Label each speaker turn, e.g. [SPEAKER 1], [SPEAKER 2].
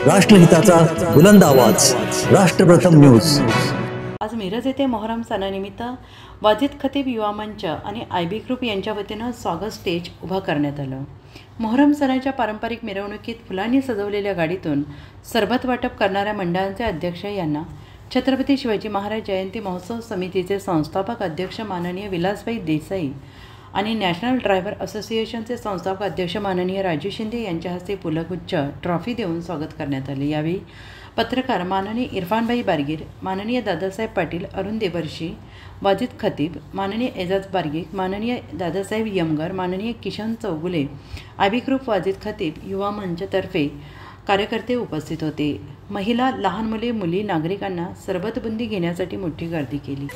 [SPEAKER 1] राष्ट्रहिताचा बुलंद आवाज, राष्ट्रप्रथम न्यूज।
[SPEAKER 2] आज मिरज येथे मोहरम सणानिमित्त वाजिद खतीब युवा मंच आणि आयबी ग्रुप यांच्या वतीनं स्वागत स्टेज उभा करण्यात आलं। मोहरम सणाच्या पारंपरिक मिरवणुकीत फुलांनी सजवलेल्या गाडीतून सरबत वाटप करणाऱ्या मंडळांचे अध्यक्ष यांना छत्रपती शिवाजी महाराज जयंती महोत्सव समितीचे संस्थापक अध्यक्ष माननीय विलासभाई देसाई आणि नॅशनल ड्रायव्हर असोसिएशनचे संस्थापक अध्यक्ष माननीय राजू शिंदे यांच्या हस्ते पुलगुच्छ ट्रॉफी देऊन स्वागत करण्यात आले। यावेळी पत्रकार माननीय इरफानभाई बारगीर, माननीय दादासाहेब पाटील, अरुण देवर्षी, वाजिद खतीब, माननीय एजाज बारगीर, माननीय दादासाहेब यमगर, माननीय किशन चौगुले, आयबी ग्रुप वाजिद खतीब युवा मंचतर्फे कार्यकर्ते उपस्थित होते। महिला, लहान मुले, मुली, नागरिकांना सरबतबंदी घेण्यासाठी मोठी गर्दी केली।